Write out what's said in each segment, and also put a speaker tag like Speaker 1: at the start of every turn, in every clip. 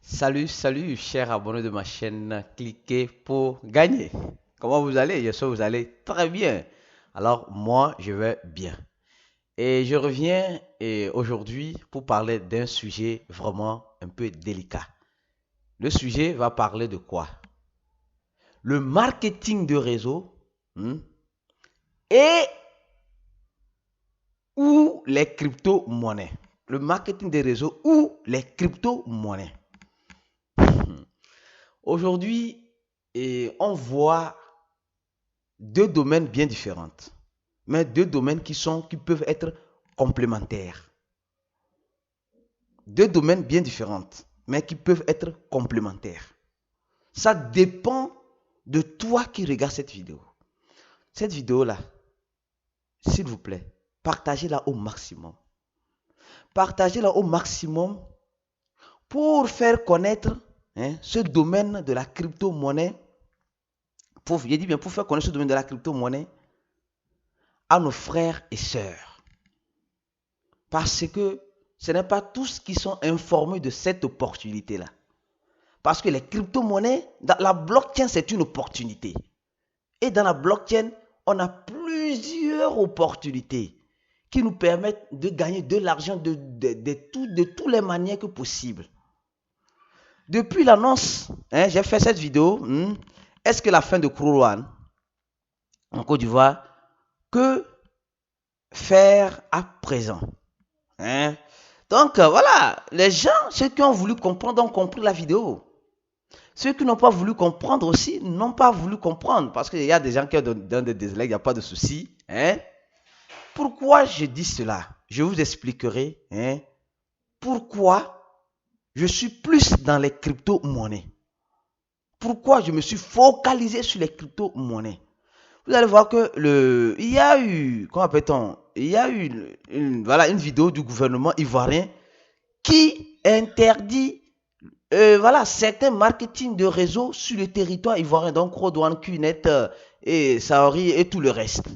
Speaker 1: Salut, chers abonnés de ma chaîne, cliquez pour gagner. Comment vous allez? J'espère que vous allez très bien. Alors, moi, je vais bien. Et je reviens aujourd'hui pour parler d'un sujet vraiment un peu délicat. Le sujet va parler de quoi? Le marketing de réseau hmm, et ou les crypto-monnaies. Le marketing des réseaux ou les crypto-monnaies. Aujourd'hui, on voit deux domaines bien différents, mais deux domaines qui peuvent être complémentaires. Deux domaines bien différents, mais qui peuvent être complémentaires. Ça dépend de toi qui regarde cette vidéo. Cette vidéo-là, s'il vous plaît, partagez-la au maximum. Partagez-la au maximum pour faire connaître ce domaine de la crypto-monnaie. Je dis bien pour faire connaître ce domaine de la crypto-monnaie à nos frères et sœurs. Parce que ce n'est pas tous qui sont informés de cette opportunité-là. Parce que les crypto-monnaies, la blockchain, c'est une opportunité. Et dans la blockchain, on a plusieurs opportunités qui nous permettent de gagner de l'argent de toutes les manières que possible. Depuis l'annonce, j'ai fait cette vidéo. Est-ce que la fin de Kourouane, en Côte d'Ivoire, que faire à présent? Donc voilà, les gens, ceux qui ont voulu comprendre ont compris la vidéo. Ceux qui n'ont pas voulu comprendre aussi n'ont pas voulu comprendre. Parce qu'il y a des gens qui ont des déslegs, il n'y a pas de souci. Pourquoi je dis cela? Je vous expliquerai pourquoi je suis plus dans les crypto-monnaies. Pourquoi je me suis focalisé sur les crypto-monnaies. Vous allez voir que il y a eu, comment appelle-t-on? Il y a eu une vidéo du gouvernement ivoirien qui interdit certains marketing de réseau sur le territoire ivoirien, donc Rodouane, Cunet et Saori et tout le reste.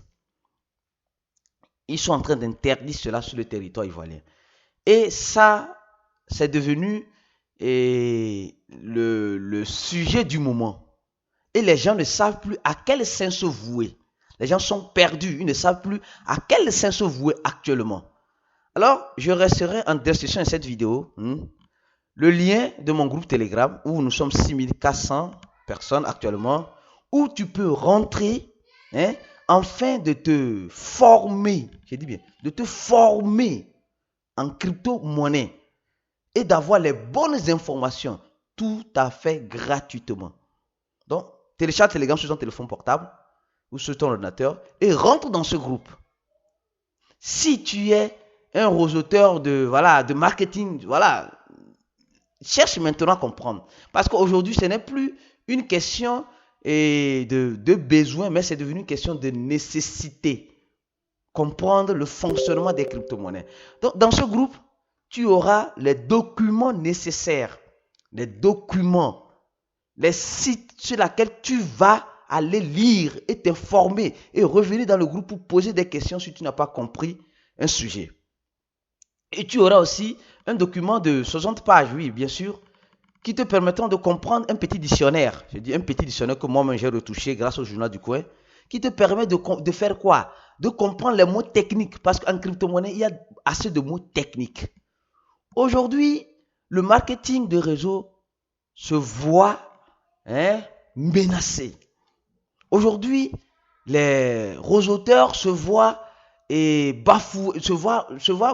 Speaker 1: Ils sont en train d'interdire cela sur le territoire ivoirien. Et ça, c'est devenu le sujet du moment. Et les gens ne savent plus à quel sein se vouer. Les gens sont perdus, ils ne savent plus à quel sein se vouer actuellement. Alors, je resterai en description de cette vidéo le lien de mon groupe Telegram où nous sommes 6400 personnes actuellement, où tu peux rentrer afin de te former, je dis bien, de te former en crypto-monnaie et d'avoir les bonnes informations tout à fait gratuitement. Donc, télécharge Telegram sur ton téléphone portable ou sur ton ordinateur et rentre dans ce groupe. Si tu es un roseauteur de marketing, cherche maintenant à comprendre. Parce qu'aujourd'hui, ce n'est plus une question de besoin, mais c'est devenu une question de nécessité. Comprendre le fonctionnement des crypto-monnaies. Donc, dans ce groupe, tu auras les documents nécessaires, les documents, les sites sur lesquels tu vas aller lire et t'informer et revenir dans le groupe pour poser des questions si tu n'as pas compris un sujet. Et tu auras aussi un document de 60 pages, oui, bien sûr, qui te permettront de comprendre un petit dictionnaire. Je dis un petit dictionnaire que moi-même j'ai retouché grâce au journal du coin, qui te permet de faire quoi? De comprendre les mots techniques. Parce qu'en crypto-monnaie, il y a assez de mots techniques. Aujourd'hui, le marketing de réseau se voit menacé. Aujourd'hui, les roseauteurs se voient bafoués,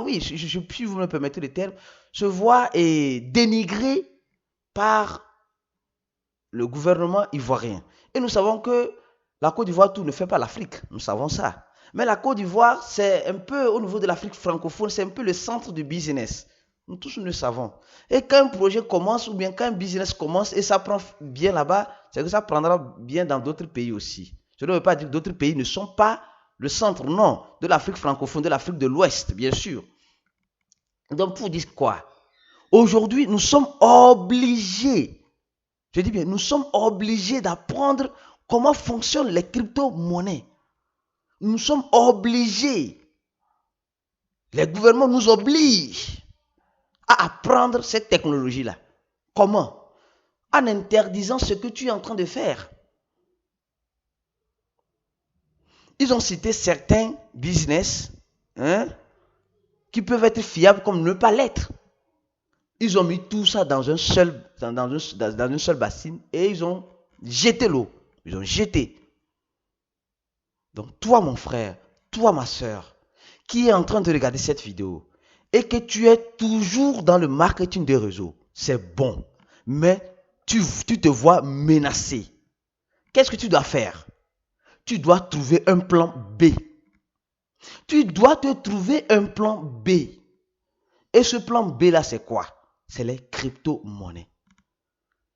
Speaker 1: oui, si vous me permettez le terme, se voient dénigrés par le gouvernement ivoirien. Et nous savons que la Côte d'Ivoire, tout ne fait pas l'Afrique. Nous savons ça. Mais la Côte d'Ivoire, c'est un peu au niveau de l'Afrique francophone, c'est un peu le centre du business. Nous tous, nous le savons. Et quand un projet commence, ou bien quand un business commence, et ça prend bien là-bas, c'est que ça prendra bien dans d'autres pays aussi. Je ne veux pas dire que d'autres pays ne sont pas le centre, non, de l'Afrique francophone, de l'Afrique de l'Ouest, bien sûr. Donc, pour dire quoi? Aujourd'hui, nous sommes obligés, je dis bien, nous sommes obligés d'apprendre comment fonctionnent les crypto-monnaies. Nous sommes obligés. Les gouvernements nous obligent à apprendre cette technologie-là. Comment? En interdisant ce que tu es en train de faire. Ils ont cité certains business qui peuvent être fiables comme ne pas l'être. Ils ont mis tout ça dans une seule bassine et ils ont jeté l'eau. Ils ont jeté. Donc toi mon frère, toi ma soeur, qui est en train de regarder cette vidéo et que tu es toujours dans le marketing des réseaux, c'est bon. Mais tu te vois menacé. Qu'est-ce que tu dois faire? Tu dois trouver un plan B. Tu dois te trouver un plan B. Et ce plan B là, c'est quoi? C'est les crypto-monnaies.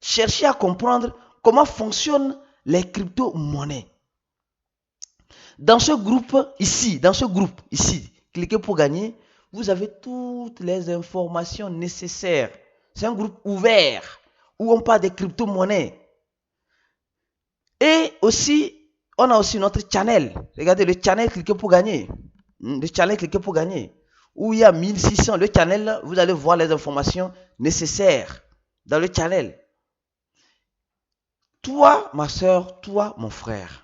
Speaker 1: Cherchez à comprendre comment fonctionnent les crypto-monnaies. Dans ce groupe ici, cliquez pour gagner, vous avez toutes les informations nécessaires. C'est un groupe ouvert où on parle des crypto-monnaies. Et aussi, on a aussi notre channel. Regardez le channel, cliquez pour gagner. Le channel, cliquez pour gagner. Où il y a 1600. Le channel, vous allez voir les informations nécessaires dans le channel. Toi, ma soeur, toi, mon frère,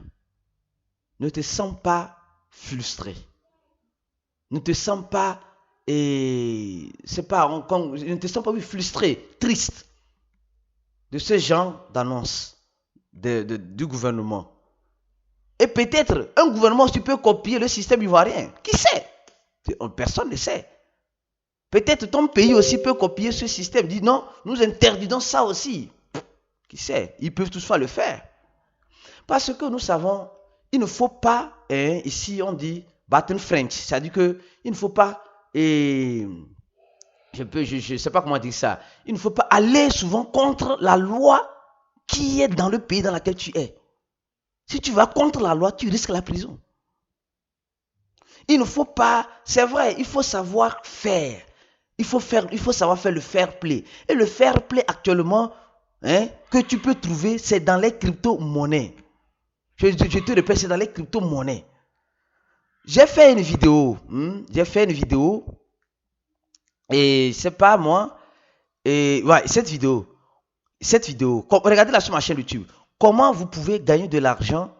Speaker 1: ne te sens pas frustré. Ne te sens pas, ne te sens pas frustré, triste de ce genre d'annonce du gouvernement. Et peut-être un gouvernement, tu peux copier le système ivoirien. Qui sait? Personne ne sait. Peut-être ton pays aussi peut copier ce système. Dit non, nous interdisons ça aussi. Qui sait? Ils peuvent toutefois le faire. Parce que nous savons, il ne faut pas, ici on dit batten French. C'est-à-dire qu'il ne faut pas, je ne sais pas comment dire ça. Il ne faut pas aller souvent contre la loi qui est dans le pays dans lequel tu es. Si tu vas contre la loi, tu risques la prison. Il ne faut pas, c'est vrai, il faut savoir faire. Il faut savoir faire le fair play. Et le fair play actuellement, que tu peux trouver, c'est dans les crypto-monnaies. Je te répète, c'est dans les crypto-monnaies. J'ai fait une vidéo. Et c'est pas moi. Et ouais, cette vidéo. Regardez-la sur ma chaîne YouTube. Comment vous pouvez gagner de l'argent,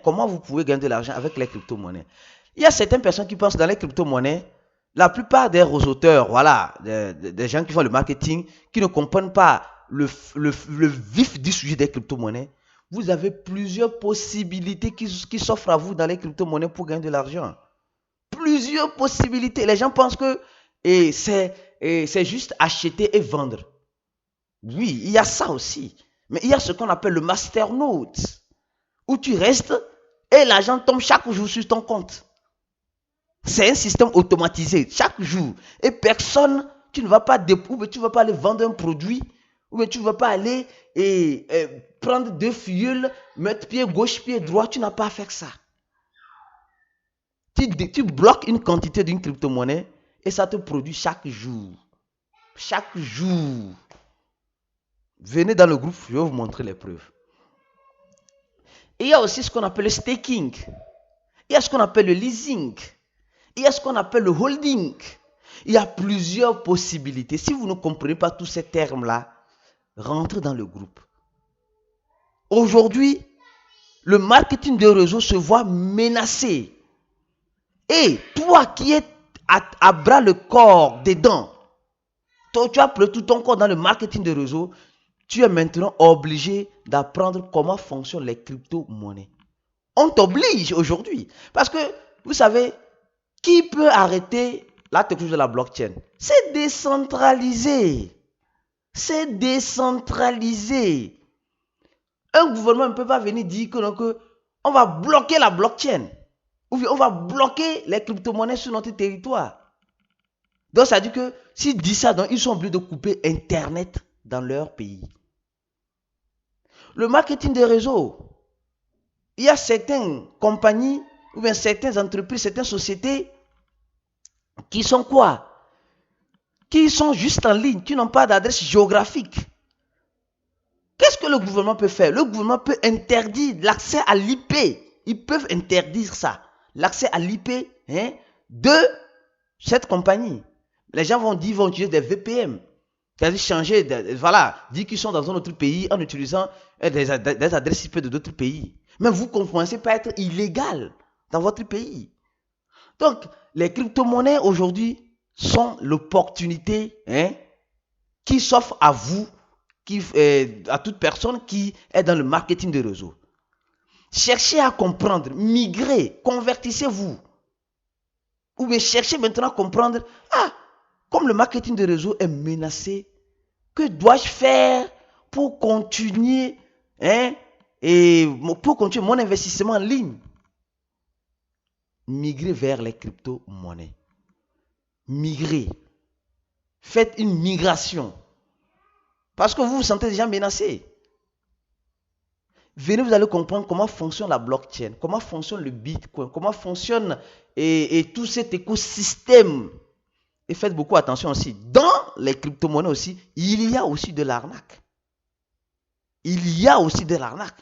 Speaker 1: comment vous pouvez gagner de l'argent avec les crypto-monnaies. Il y a certaines personnes qui pensent que dans les crypto-monnaies, la plupart des réseauteurs, voilà, des gens qui font le marketing, qui ne comprennent pas le vif du sujet des crypto-monnaies, vous avez plusieurs possibilités qui s'offrent à vous dans les crypto-monnaies pour gagner de l'argent. Plusieurs possibilités. Les gens pensent que c'est juste acheter et vendre. Oui, il y a ça aussi. Mais il y a ce qu'on appelle le masternode, où tu restes et l'argent tombe chaque jour sur ton compte. C'est un système automatisé chaque jour. Et personne, tu ne vas pas aller vendre un produit, ou tu ne vas pas aller prendre 2 fioles, mettre pied gauche, pied droit. Tu n'as pas à faire ça. Tu bloques une quantité d'une crypto-monnaie et ça te produit chaque jour. Chaque jour. Venez dans le groupe, je vais vous montrer les preuves. Et il y a aussi ce qu'on appelle le staking. Il y a ce qu'on appelle le leasing. Il y a ce qu'on appelle le holding. Il y a plusieurs possibilités. Si vous ne comprenez pas tous ces termes-là, rentrez dans le groupe. Aujourd'hui, le marketing de réseau se voit menacé. Et toi qui es à bras le corps dedans, toi, tu as pris tout ton corps dans le marketing de réseau, tu es maintenant obligé d'apprendre comment fonctionnent les crypto-monnaies. On t'oblige aujourd'hui. Parce que, vous savez, qui peut arrêter la technologie de la blockchain? C'est décentralisé. C'est décentralisé. Un gouvernement ne peut pas venir dire que on va bloquer la blockchain. Ou on va bloquer les crypto-monnaies sur notre territoire. Donc, ça veut dire que s'ils disent ça, donc, ils sont obligés de couper Internet dans leur pays. Le marketing des réseaux. Il y a certaines compagnies, ou bien certaines entreprises, certaines sociétés qui sont quoi? Qui sont juste en ligne, qui n'ont pas d'adresse géographique. Qu'est-ce que le gouvernement peut faire? Le gouvernement peut interdire l'accès à l'IP. Ils peuvent interdire ça. L'accès à l'IP de cette compagnie. Les gens vont dire, vont utiliser des VPN. C'est-à-dire changer, voilà, dire qu'ils sont dans un autre pays en utilisant des adresses IP de d'autres pays. Mais vous commencez par être illégal dans votre pays. Donc, les crypto-monnaies aujourd'hui sont l'opportunité qui s'offre à vous, à toute personne qui est dans le marketing de réseau. Cherchez à comprendre, migrez, convertissez-vous. Ou bien cherchez maintenant à comprendre, comme le marketing de réseau est menacé, que dois-je faire pour continuer, pour continuer mon investissement en ligne? Migrez vers les crypto-monnaies. Migrez. Faites une migration. Parce que vous vous sentez déjà menacé. Venez, vous allez comprendre comment fonctionne la blockchain, comment fonctionne le Bitcoin, comment fonctionne et tout cet écosystème. Et faites beaucoup attention aussi. Dans les crypto-monnaies aussi, il y a aussi de l'arnaque. Il y a aussi de l'arnaque.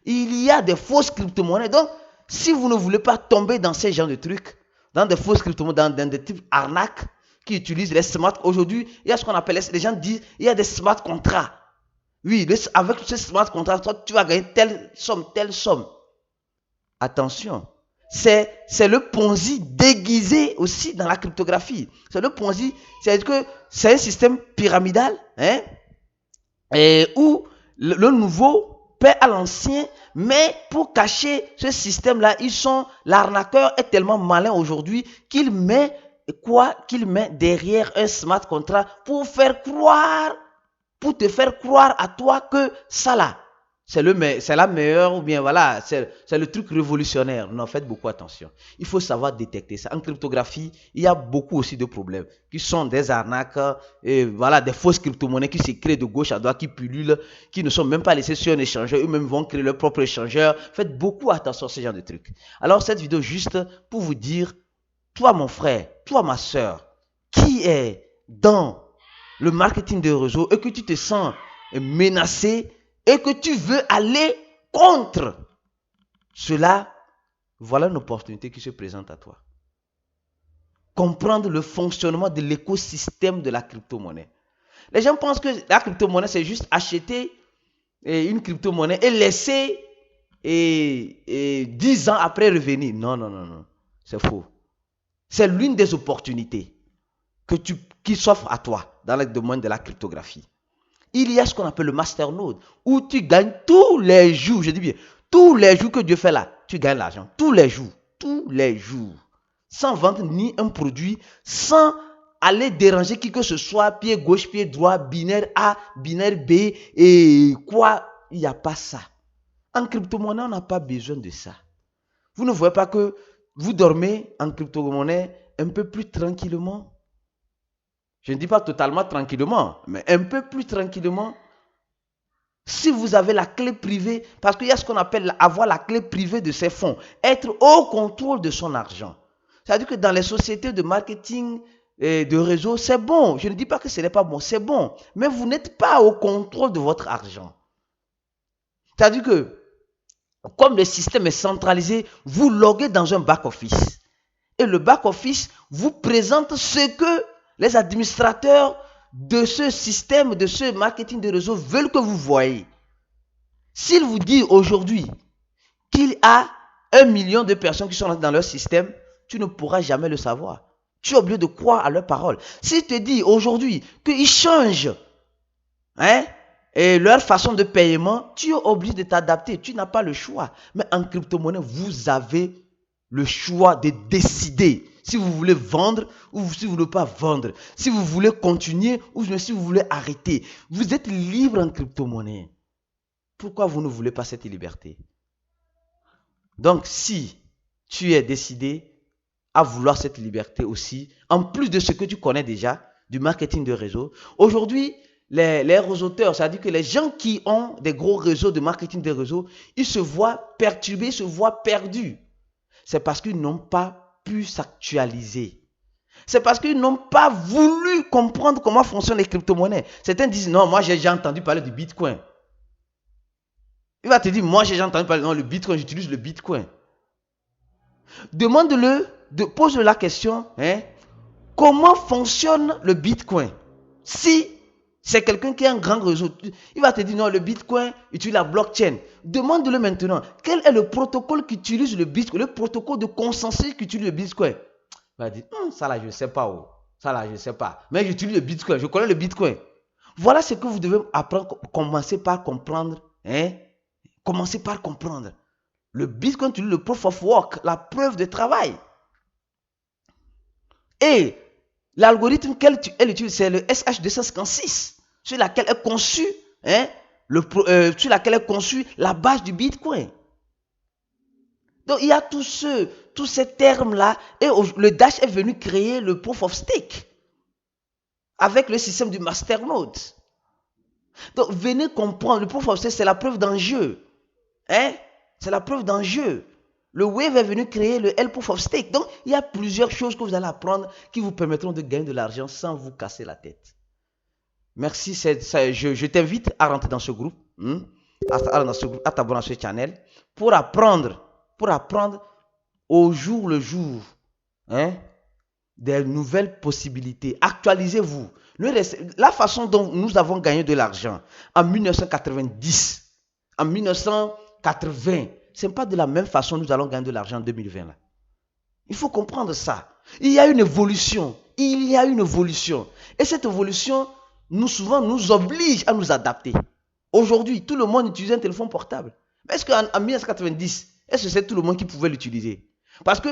Speaker 1: Il y a des fausses crypto-monnaies. Donc, si vous ne voulez pas tomber dans ces genres de trucs, dans des fausses crypto-monnaies, dans des types arnaques qui utilisent les smart. Aujourd'hui, il y a ce qu'on appelle, les gens disent, il y a des smart contrats. Oui, avec ce smart contract, toi, tu vas gagner telle somme. Attention, c'est le Ponzi déguisé aussi dans la cryptographie. C'est le Ponzi, c'est-à-dire que c'est un système pyramidal, et où le nouveau paie à l'ancien, mais pour cacher ce système-là, l'arnaqueur est tellement malin aujourd'hui qu'il met derrière un smart contract pour te faire croire à toi que ça là, c'est la meilleure, ou bien voilà, c'est le truc révolutionnaire. Non, faites beaucoup attention. Il faut savoir détecter ça. En cryptographie, il y a beaucoup aussi de problèmes qui sont des arnaques, et voilà, des fausses crypto-monnaies qui se créent de gauche à droite, qui pullulent, qui ne sont même pas laissées sur un échangeur. Eux-mêmes vont créer leur propre échangeur. Faites beaucoup attention à ce genre de trucs. Alors, cette vidéo juste pour vous dire, toi mon frère, toi ma soeur, qui est dans le marketing de réseau et que tu te sens menacé et que tu veux aller contre cela, voilà une opportunité qui se présente à toi. Comprendre le fonctionnement de l'écosystème de la crypto-monnaie. Les gens pensent que la crypto-monnaie, c'est juste acheter une crypto-monnaie et laisser 10 ans après revenir. Non. C'est faux. C'est l'une des opportunités qui s'offre à toi dans le domaine de la cryptographie. Il y a ce qu'on appelle le masternode, où tu gagnes tous les jours, je dis bien, tous les jours que Dieu fait là, tu gagnes l'argent. Tous les jours. Sans vendre ni un produit, sans aller déranger qui que ce soit, pied gauche, pied droit, binaire A, binaire B, et quoi, il n'y a pas ça. En crypto-monnaie, on n'a pas besoin de ça. Vous ne voyez pas que vous dormez en crypto-monnaie un peu plus tranquillement? Je ne dis pas totalement tranquillement, mais un peu plus tranquillement. Si vous avez la clé privée, parce qu'il y a ce qu'on appelle avoir la clé privée de ses fonds, être au contrôle de son argent. C'est-à-dire que dans les sociétés de marketing et de réseau, c'est bon. Je ne dis pas que ce n'est pas bon, c'est bon. Mais vous n'êtes pas au contrôle de votre argent. C'est-à-dire que, comme le système est centralisé, vous loguez dans un back-office. Et le back-office vous présente ce que les administrateurs de ce système, de ce marketing de réseau veulent que vous voyez. S'il vous dit aujourd'hui qu'il y a 1 million de personnes qui sont dans leur système, tu ne pourras jamais le savoir. Tu es obligé de croire à leurs paroles. S'il te dit aujourd'hui qu'ils changent et leur façon de paiement, tu es obligé de t'adapter. Tu n'as pas le choix. Mais en crypto-monnaie, vous avez le choix de décider si vous voulez vendre ou si vous ne voulez pas vendre. Si vous voulez continuer ou si vous voulez arrêter. Vous êtes libre en crypto-monnaie. Pourquoi vous ne voulez pas cette liberté? Donc, si tu es décidé à vouloir cette liberté aussi, en plus de ce que tu connais déjà, du marketing de réseau, aujourd'hui, les réseauteurs, c'est-à-dire que les gens qui ont des gros réseaux de marketing de réseau, ils se voient perturbés, ils se voient perdus. C'est parce qu'ils n'ont pas pu s'actualiser. C'est parce qu'ils n'ont pas voulu comprendre comment fonctionnent les crypto-monnaies. Certains disent, non, moi j'ai déjà entendu parler du Bitcoin. Il va te dire, moi j'ai déjà entendu parler, non, le Bitcoin, j'utilise le Bitcoin. Demande-le, pose-le la question, comment fonctionne le Bitcoin? Si C'est quelqu'un qui a un grand réseau. Il va te dire non, le Bitcoin utilise la blockchain. Demande-le maintenant. Quel est le protocole qui utilise le Bitcoin, le protocole de consensus qui utilise le Bitcoin? Il va dire ça là, je ne sais pas. Oh. Ça là, je ne sais pas. Mais j'utilise le Bitcoin. Je connais le Bitcoin. Voilà ce que vous devez apprendre. Commencez par comprendre. Commencez par comprendre. Le Bitcoin utilise le proof of work, la preuve de travail. Et l'algorithme qu'elle utilise, c'est le SH256, sur laquelle est conçue, sur laquelle est conçue la base du Bitcoin. Donc il y a tous ces termes-là, et le Dash est venu créer le proof of stake avec le système du masternode. Donc venez comprendre, le proof of stake, c'est la preuve d'enjeu. C'est la preuve d'enjeu. Le Wave est venu créer le L-Proof of Stake. Donc, il y a plusieurs choses que vous allez apprendre qui vous permettront de gagner de l'argent sans vous casser la tête. Merci. Je t'invite à rentrer dans ce groupe, à t'abonner à ce channel pour apprendre au jour le jour des nouvelles possibilités. Actualisez-vous. La façon dont nous avons gagné de l'argent en 1990, en 1980, ce n'est pas de la même façon que nous allons gagner de l'argent en 2020. Là. Il faut comprendre ça. Il y a une évolution. Et cette évolution, souvent, nous oblige à nous adapter. Aujourd'hui, tout le monde utilise un téléphone portable. Mais est-ce qu'en 1990, est-ce que c'est tout le monde qui pouvait l'utiliser? Parce que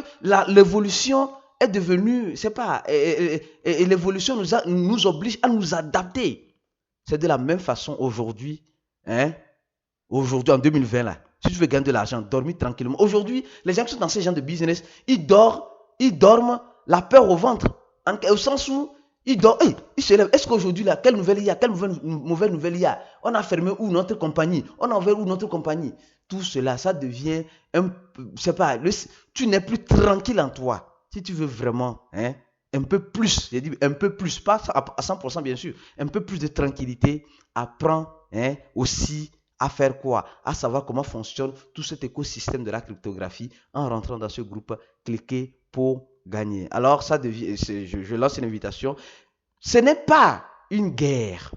Speaker 1: l'évolution est devenue, et l'évolution nous oblige à nous adapter. C'est de la même façon aujourd'hui, aujourd'hui en 2020 là. Si tu veux gagner de l'argent, dormir tranquillement. Aujourd'hui, les gens qui sont dans ces genres de business, ils dorment la peur au ventre. Au sens où ils dorment, ils se lèvent. Est-ce qu'aujourd'hui, là, quelle nouvelle il y a? Quelle mauvaise nouvelle il y a? On a fermé où notre compagnie? On a ouvert où notre compagnie? Tout cela, ça devient tu n'es plus tranquille en toi. Si tu veux vraiment, un peu plus, j'ai dit un peu plus, pas à 100% bien sûr, un peu plus de tranquillité, apprends aussi à faire quoi? À savoir comment fonctionne tout cet écosystème de la cryptographie en rentrant dans ce groupe. Cliquez pour gagner. Alors, ça devient, je lance une invitation. Ce n'est pas une guerre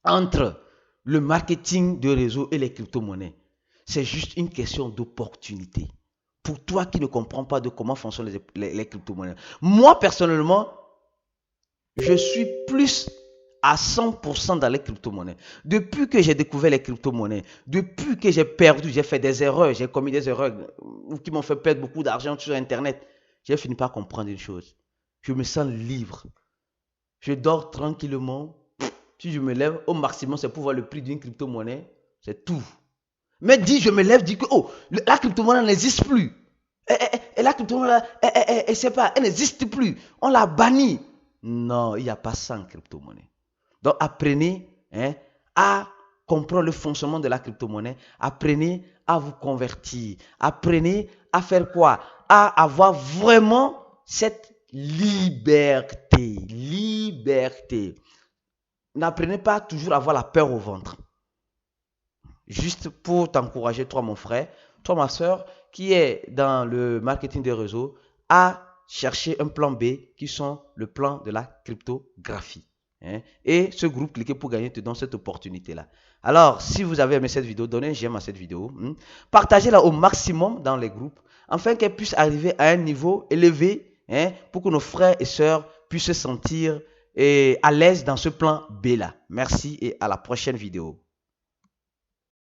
Speaker 1: entre le marketing de réseau et les crypto-monnaies. C'est juste une question d'opportunité. Pour toi qui ne comprends pas de comment fonctionnent les crypto-monnaies. Moi, personnellement, je suis plus à 100% dans les crypto-monnaies. Depuis que j'ai découvert les crypto-monnaies, depuis que j'ai fait des erreurs, j'ai commis des erreurs qui m'ont fait perdre beaucoup d'argent sur Internet, j'ai fini par comprendre une chose. Je me sens libre. Je dors tranquillement. Si je me lève, au maximum, c'est pour voir le prix d'une crypto-monnaie. C'est tout. Mais je me lève, dis que la crypto-monnaie n'existe plus. Et la crypto-monnaie, elle n'existe plus. On l'a bannie. Non, il n'y a pas ça en crypto-monnaie. Donc, apprenez à comprendre le fonctionnement de la crypto-monnaie. Apprenez à vous convertir. Apprenez à faire quoi? À avoir vraiment cette liberté. N'apprenez pas toujours à avoir la peur au ventre. Juste pour t'encourager, toi mon frère, toi ma soeur, qui est dans le marketing des réseaux, à chercher un plan B qui sont le plan de la cryptographie. Et ce groupe, cliquez pour gagner, te donne cette opportunité-là. Alors, si vous avez aimé cette vidéo, donnez un j'aime à cette vidéo. Partagez-la au maximum dans les groupes, afin qu'elle puisse arriver à un niveau élevé, pour que nos frères et sœurs puissent se sentir à l'aise dans ce plan B-là. Merci et à la prochaine vidéo.